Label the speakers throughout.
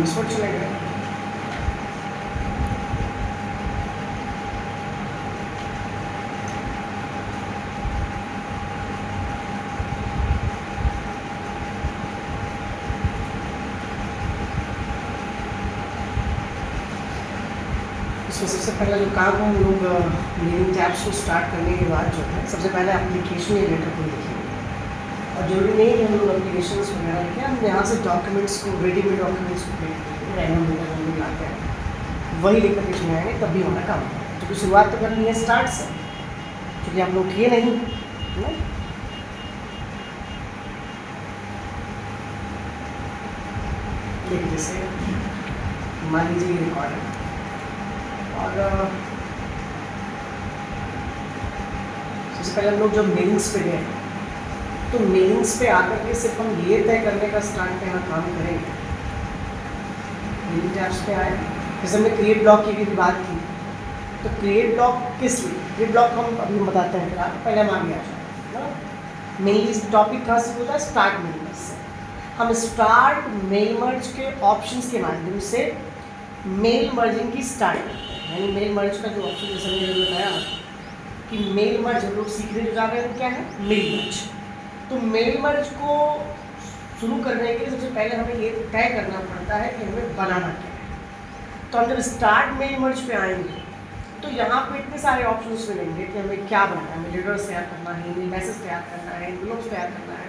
Speaker 1: Password चले गए। इसमें सबसे पहला जो काम है, हम लोग मेलिंग टैब्स को स्टार्ट करने के बाद जो है सबसे पहले एप्लीकेशन या लेटर को लिखेंगे। और जरूरी नहीं है हम लोग एप्लीकेशन वगैरह लिखें, हम यहाँ से डॉक्यूमेंट्स को, रेडीमेड डॉक्यूमेंट्स को प्रिंट करके रैंडम लेटर हम लोग लाते हैं, वही लेकर के चुनाएंगे, तब भी हमारा काम होगा। क्योंकि शुरुआत तो करनी है स्टार्ट से, क्योंकि आप लोग किए नहीं है ना। देखिए जैसे मान लीजिए ये रिकॉर्ड है और सबसे पहले हम लोग जब मेलिंग्स पे गए तो मेलिंग्स पे आकर के सिर्फ हम ये तय करने का स्टार्ट करना काम करेंगे। मेलिंग टैब्स पे आए, जैसे हमने क्रिएट ब्लॉक की भी बात की, तो क्रिएट ब्लॉक किस लिए, क्रिएट ब्लॉक हम अभी बताते हैं, फिर पहले हम आगे आ जाए ना। मेनली टॉपिक कहाँ से होता है, स्टार्ट मेल मर्ज से। हम स्टार्ट मेल मर्ज के ऑप्शंस के माध्यम से मेल मर्जिंग की स्टार्ट करते हैं। यानी मेल मर्ज का जो ऑप्शन जैसे मैंने बताया कि मेल मर्ज हम लोग सीखने जो जा रहे हैं क्या है, मेल मर्ज। तो मेल मर्ज को शुरू करने के लिए सबसे पहले हमें ये तय करना पड़ता है कि हमें बनाना क्या है। तो हम जब स्टार्ट मेल मर्ज पे आएंगे तो यहाँ पे इतने सारे ऑप्शंस मिलेंगे कि हमें क्या बनाना है, हमें लेटर्स तैयार करना है, ईमेल मैसेज तैयार करना है, एनवेलप्स तैयार करना है,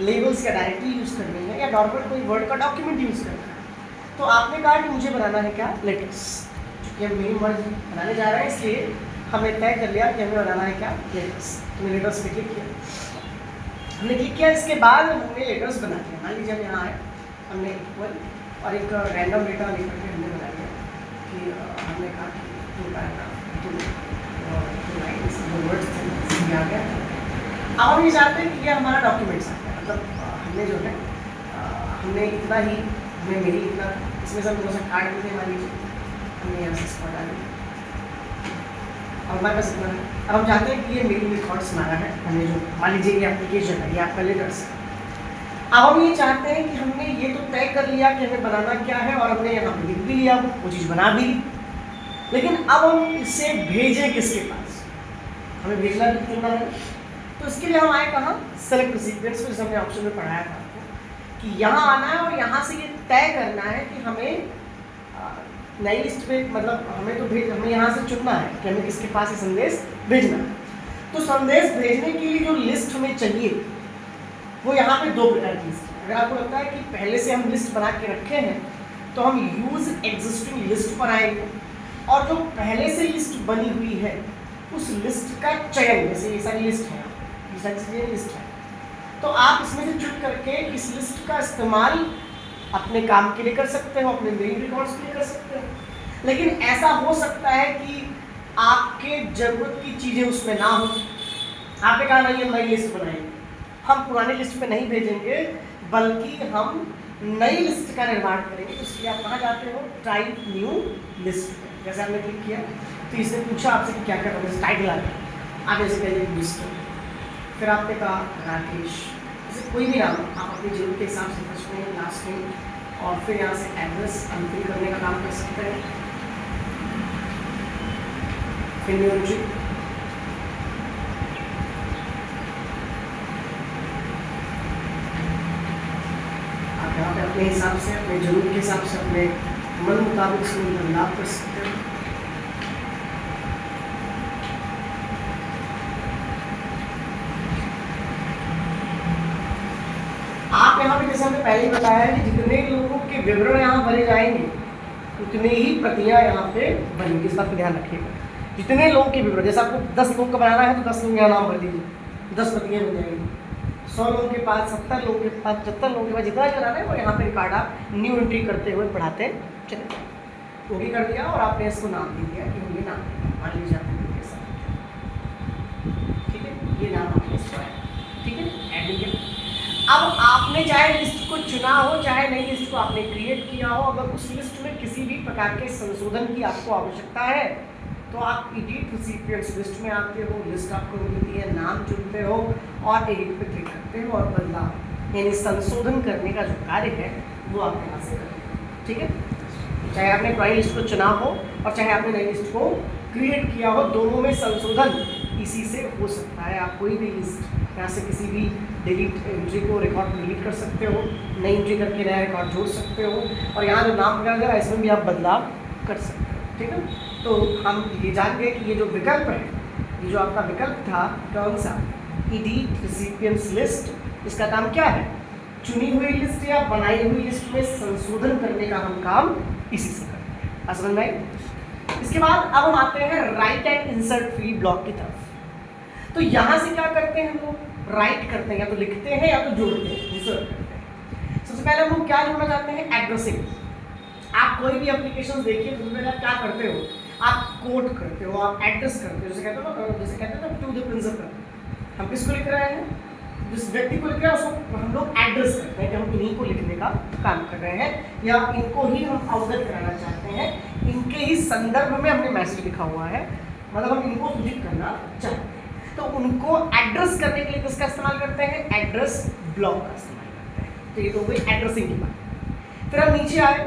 Speaker 1: लेबल्स का डायरेक्टली यूज़ करनी है, या नॉर्मल कोई वर्ड का डॉक्यूमेंट यूज़ करना है। तो आपने कहा कि मुझे बनाना है क्या, लेटर्स। क्योंकि हम मेल मर्ज बनाने जा रहे हैं, इसलिए हमने तय कर लिया कि हमें बनाना है क्या, लेटर्स। तो मैंने लेटर्स पे क्लिक किया, हमने क्लिक किया, इसके बाद हमने लेटर्स बना दिया। मान लीजिए हम यहाँ आए, हमने इक्वल और एक रैंडम डेटा लेकर के हमने बना लिया कि हमने कहा कि two paragraph two lines words आ गया। अब हम ये चाहते हैं कि ये हमारा डॉक्यूमेंट्स आ गया, मतलब हमने जो है हमने इतना ही, हमें मेरी इतना, इसमें से हम थोड़ा सा काट देते मान लीजिए, हमने यहाँ से इसको डाल दिया और हमारे पास इतना है। अब हम चाहते हैं कि ये मेल रिकॉर्ड्स हमारा है, हमने जो मान लीजिए ये एप्लीकेशन है, ये आपका लेटर्स है। अब हम ये चाहते हैं कि हमने ये तो तय कर लिया कि हमें बनाना क्या है और हमने यहाँ पे लिख भी लिया, वो चीज़ बना भी ली, लेकिन अब हम इसे भेजें किसके पास, हमें भेजना भी करना है। तो इसके लिए हम आए कहाँ, सेलेक्ट सीक्वेंस, जैसे हमने ऑप्शन में पढ़ाया था आपको कि यहाँ आना है और यहाँ से ये तय करना है कि हमें नई लिस्ट में, मतलब हमें तो हमें यहाँ से चुनना है कि हमें किसके पास ये संदेश भेजना है। तो संदेश भेजने के लिए जो लिस्ट हमें चाहिए वो यहाँ पे दो प्रकार की लिस्ट है। अगर आपको लगता है कि पहले से हम लिस्ट बना के रखे हैं तो हम यूज एग्जिस्टिंग लिस्ट पर आएंगे और जो पहले से लिस्ट बनी हुई है उस लिस्ट का चयन, जैसे ये सारी लिस्ट है, ये सारी चीज़ें लिस्ट है, तो आप इसमें से चुन करके इस लिस्ट का इस्तेमाल अपने काम के लिए कर सकते हो, अपने मेल रिकॉर्ड्स के लिए कर सकते हो। लेकिन ऐसा हो सकता है कि आपके ज़रूरत की चीज़ें उसमें ना हो, आपने कहा नहीं हम नई लिस्ट बनाएंगे, हम पुरानी लिस्ट पे नहीं भेजेंगे बल्कि हम नई लिस्ट का निर्माण करेंगे। इसलिए आप कहाँ जाते हो, टाइप न्यू लिस्ट। जैसे आपने क्लिक किया तो इसने पूछा आपसे कि क्या क्या करना, टाइटल आ गया, आप जैसे कहेंगे लिस्ट, फिर आपने कहा राकेश, जैसे कोई भी नाम आप अपनी जरूरत के हिसाब से फर्स्ट नेम लास्ट नेम, और फिर यहाँ से एड्रेस अनफिल करने का काम कर सकते हैं। फिर न्यू एंट्री, आप यहाँ पे अपने हिसाब से, अपने जरूरत के हिसाब से, अपने मन मुताबिक इसमें बदलाव कर सकते हैं। आप यहाँ पे जैसे हमने पहले ही बताया है कि जितने लोगों के विवरण यहाँ भरे जाएंगे उतनी ही प्रतियाँ यहाँ पे बनेंगी, इस बात का ध्यान रखिएगा। जितने लोगों के विवरण, जैसे आपको 10 लोगों का बनाना है तो 10 लोग यहाँ नाम भर दीजिए, 10 प्रतियाँ बन जाएंगी। 100 लोगों के पास, 70 लोगों के पास, 75 लोगों के पास, जितना बनाना है वो यहाँ पे रिकॉर्ड आप न्यू एंट्री करते हुए पढ़ाते चले। वो भी कर दिया और आपने इसको नाम दे दिया कि ये नाम, मान लीजिए आपने ठीक है, ये नाम आपने इसको है, ठीक है, एडमिट। अब आपने चाहे लिस्ट को चुना हो, चाहे नई लिस्ट को आपने क्रिएट किया हो, अगर उस लिस्ट में किसी भी प्रकार के संशोधन की आपको आवश्यकता है तो आप एडिट रिसिपिएंट्स लिस्ट में आते हो, लिस्ट आपको मिलती है, नाम चुनते हो और एडिट पे क्लिक करते हो और बदलाव यानी संशोधन करने का जो कार्य है वो आप यहाँ से करते हो। ठीक है, चाहे आपने पुरानी लिस्ट को चुना हो और चाहे आपने नई लिस्ट को क्रिएट किया हो, दोनों में संशोधन इसी से हो सकता है। आप कोई भी लिस्ट यहाँ से किसी भी डिलीट एंट्री को रिकॉर्ड डिलीट कर सकते हो, नई एंट्री करके नया रिकॉर्ड जोड़ सकते हो, और यहाँ जो नाम वगैरह है इसमें भी आप बदलाव कर सकते हो। ठीक है, तो हम ये जान गए कि ये जो विकल्प है, ये जो आपका विकल्प था कौन सा, एडिट रिसिपिएंट्स लिस्ट, इसका काम क्या है, चुनी हुई लिस्ट या बनाई हुई लिस्ट में संशोधन करने का हम काम इसी से करते हैं। समझ में आई? इसके बाद अब हम आते हैं right and insert field block की तरफ। तो यहाँ से क्या करते हैं हम लोग, राइट करते हैं, या तो लिखते हैं या तो जोड़ते हैं, इंसर्ट करते हैं। सबसे पहले हम लोग क्या जोड़ना चाहते हैं, एड्रेसिंग। आप कोई भी एप्लीकेशन देखिए तो उसमें आप क्या करते हो, आप कोड करते हो, आप एड्रेस करते हो, जैसे कहते हैं ना टू द प्रिंसिपल। हम किसको लिख रहे हैं, जिस व्यक्ति को लिख रहे हैं उसको हम लोग एड्रेस करते हैं कि हम इन्हीं को लिखने का काम कर रहे हैं, या इनको ही हम अवगत कराना चाहते हैं, इनके ही संदर्भ में हमने मैसेज लिखा हुआ है, मतलब हम इनको सूचित करना चाहते हैं। तो उनको एड्रेस करने के लिए किसका इस्तेमाल करते हैं, एड्रेस ब्लॉक का इस्तेमाल करते हैं। तो ये तो हुई एड्रेसिंग की बात। फिर हम नीचे आए,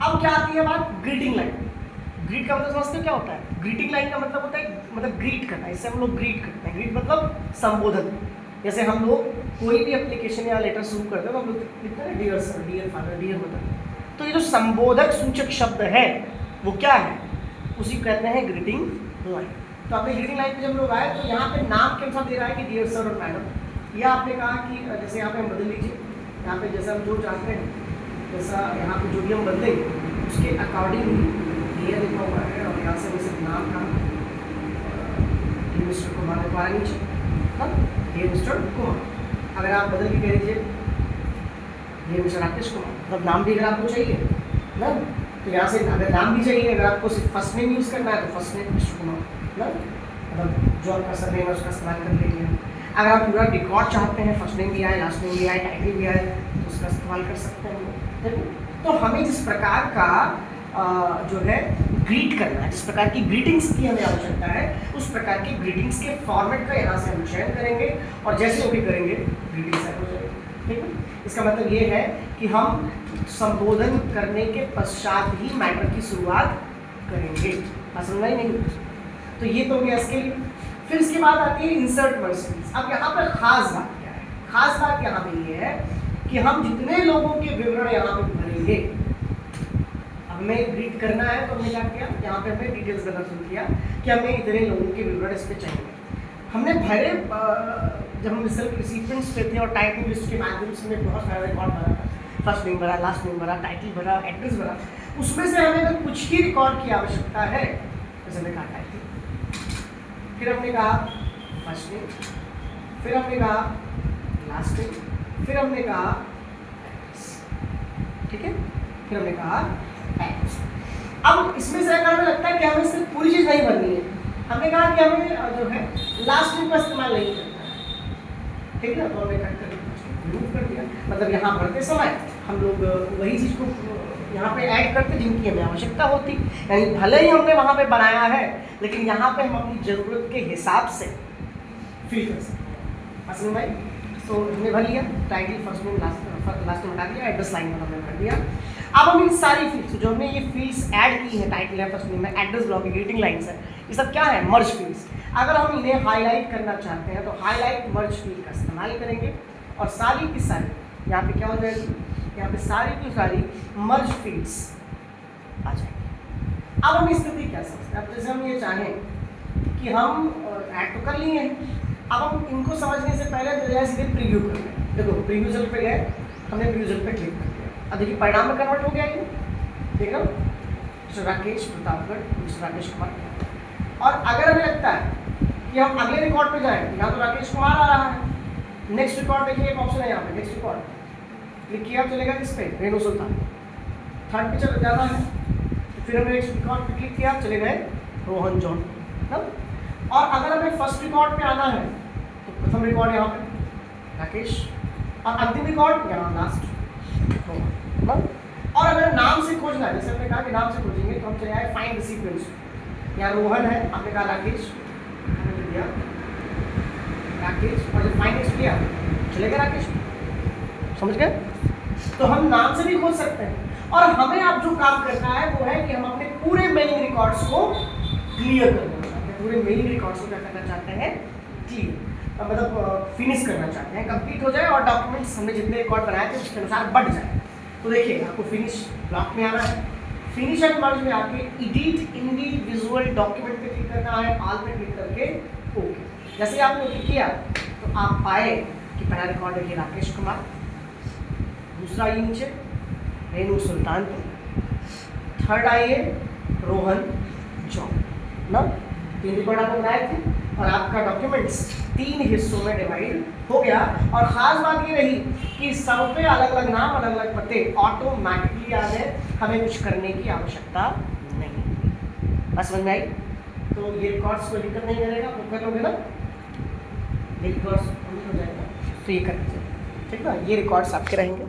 Speaker 1: अब क्या आती है बात, ग्रीटिंग लाइन। ग्रीट का मतलब समझते हो क्या होता है, ग्रीटिंग लाइन का मतलब होता है मतलब ग्रीट करना, इससे हम लोग ग्रीट करते हैं। ग्रीट मतलब संबोधन। जैसे हम लोग कोई भी एप्लीकेशन या लेटर शुरू करते हैं तो हम लोग लिखते हैं dear sir, dear father, dear mother. तो ये जो संबोधक सूचक शब्द है वो क्या है, उसी कहते हैं ग्रीटिंग लाइन। तो आपने ग्रीटिंग लाइन पे जब लोग आए तो यहाँ पे नाम के अनुसार दे रहा है कि डियर सर और मैडम, या आपने कहा कि जैसे यहाँ पे हम बदल लीजिए, यहाँ पे जैसा हम जो चाहते हैं, जैसा यहाँ पे जो भी हम बदलेंगे उसके अकॉर्डिंग डियर लिखा हुआ है, और यहाँ से वैसे नाम का मिस्टर कुमार लिखवा नीचे, ये मिस्टर कुमार। अगर आप बदल के कह लीजिए ये मिस्टर राकेश कुमार, मतलब नाम भी अगर आपको चाहिए ना, तो यहाँ से अगर नाम भी चाहिए, अगर आपको सिर्फ फर्स्ट नेम यूज़ करना है तो फर्स्ट नेम मिस्टर कुमार ना, मतलब जो आपका सर नेम है उसका इस्तेमाल कर लीजिए। अगर आप पूरा रिकॉर्ड चाहते हैं, फर्स्ट नेम भी आए, लास्ट नेम भी आए, टाइटल भी आए, तो उसका इस्तेमाल कर सकते हैं। तो हमें जिस प्रकार का जो है ग्रीट करना है, जिस प्रकार की ग्रीटिंग्स की हमें आवश्यकता है, उस प्रकार की ग्रीटिंग्स के फॉर्मेट का यहाँ से हम चयन करेंगे, और जैसे वो भी करेंगे ग्रीटिंग्स हो जाएगी। ठीक है, इसका मतलब ये है कि हम संबोधन करने के पश्चात ही मैटर की शुरुआत करेंगे। समझ नहीं? तो ये तो गया इसके लिए। फिर इसके बाद आती है इंसर्ट वर्ड्स। अब यहाँ पर खास बात क्या है, खास बात यहाँ पे ये है कि हम जितने लोगों के विवरण यहाँ पे भरेंगे, हमें ग्रीट करना है तो हमने क्या किया, यहाँ पे हमने डिटेल्स देना शुरू किया कि हमें इतने लोगों के विवरण इस पे चाहिए। हमने भरे, जब हम सेल्फ रिसिपिएंट्स पे थे और टाइपिंग लिस्ट के माध्यम से हमने बहुत सारा रिकॉर्ड भरा था, फर्स्ट नेम भरा, लास्ट नेम भरा, टाइटल भरा, एड्रेस भरा, उसमें से हमें अगर कुछ ही रिकॉर्ड की आवश्यकता है, जैसे हमने कहा टाइटल, फिर हमने कहा फर्स्ट नेम, फिर हमने कहा लास्ट नेम, फिर हमने कहा ठीक है, फिर हमने कहा एड्रेस। अब इसमें से अगर हमें लगता है कि हमें सिर्फ पूरी चीज़ नहीं भरनी है, हमने कहा कि हमें जो है लास्ट नेम का इस्तेमाल नहीं करना है, ठीक है, तो हमने कट कर रिमूव कर दिया। मतलब यहाँ भरते समय हम लोग वही चीज़ को यहाँ पे ऐड करते जिनकी हमें आवश्यकता होती, यानी भले ही हमने वहाँ पे बनाया है, लेकिन यहाँ पे हम अपनी ज़रूरत के हिसाब से फिल कर सकते हैं। असल में तो हमने भर लिया title, first name, last name हटा दिया, एड्रेस लाइन में हमने भर दिया। अब हम इन सारी फील्ड्स जो हमने ये फील्ड्स ऐड की हैं, टाइटल है, फर्स्ट नेम है, एड्रेस ब्लॉक है, ग्रीटिंग लाइन्स है, ये सब क्या है, मर्ज फील्ड्स। अगर हम इन्हें हाईलाइट करना चाहते हैं तो हाईलाइट मर्ज फील्ड का इस्तेमाल करेंगे, और सारी की सारी यहाँ पे क्या हो जाएगी, यहाँ पे सारी की सारी मर्ज फील्ड्स आ जाएंगी। अब हम स्थिति क्या समझते हैं, अब जैसे हम ये चाहें कि हम ऐड तो कर लिए हैं, अब हम इनको समझने से पहले तो जैसे सीधे प्रीव्यू कर रहे हैं। देखो प्रीव्यू रिजल्ट पे गए, हमने प्रीव्यू रिजल्ट पे क्लिक कर दिया, अब देखिए परिणाम में कन्वर्ट हो गया ये, देख रहे हो, मिस्टर राकेश प्रतापगढ़, मिस्टर राकेश कुमार। और अगर हमें लगता है कि हम अगले रिकॉर्ड पे जाएं, यहाँ तो राकेश कुमार आ रहा है, नेक्स्ट रिकॉर्ड देखिए एक ऑप्शन है यहाँ पे, नेक्स्ट रिकॉर्ड क्लिक किया, चलेगा किस पे, रेणु सुल्तान। थर्ड पे चल जाना है तो फिर हमने नेक्स्ट रिकॉर्ड पे क्लिक किया, चले गए रोहन जॉन ना। और अगर हमें फर्स्ट रिकॉर्ड पे आना है तो प्रथम रिकॉर्ड यहाँ पे राकेश, और अंतिम रिकॉर्ड यहाँ लास्ट रोहन ना। और अगर नाम से खोजना है, जैसे हमने कहा कि नाम से खोजेंगे तो हम चले आए फाइंड रिसिपिएंट्स, यहाँ रोहन है, आपने कहा राकेश, हमने दिया राकेश, और जब फाइंड किया चलेगा राकेश, समझ गए। तो हम नाम से भी खोज सकते हैं, और हमें अब जो काम करना है वो है कि हम अपने पूरे मेलिंग रिकॉर्ड्स को क्लियर करना चाहते हैं, पूरे मेलिंग रिकॉर्ड्स को क्या करना चाहते हैं, क्लियर, मतलब फिनिश करना चाहते हैं, कंप्लीट हो जाए और डॉक्यूमेंट्स हमने जितने रिकॉर्ड बनाए थे उसके अनुसार बढ़ जाए। तो देखिए आपको फिनिश ब्लॉक में आना है, फिनिश एंड मर्ज में आके एडिट इंडिविजुअल डॉक्यूमेंट पे क्लिक करना है, ऑल पे क्लिक करके ओके। जैसे आपने ओके किया तो आप पाए कि पहला रिकॉर्ड है राकेश कुमार, दूसरा ये नीचे रेनू सुल्तानपुर, थर्ड आई है रोहन जॉन ना, 3 रिकॉर्ड आपने बनाए थे और आपका डॉक्यूमेंट्स 3 हिस्सों में डिवाइड हो गया। और ख़ास बात ये रही कि सब पे अलग अलग नाम, अलग अलग पते ऑटोमेटिकली आ गए, हमें कुछ करने की आवश्यकता नहीं। बस समझ में आई? तो ये रिकॉर्ड्स को दिक्कत नहीं करेगा, वो कर लोगे ना, ये रिकॉर्ड्स हो जाएगा तो ये कर दीजिए, ठीक ना, ये रिकॉर्ड्स आपके रहेंगे।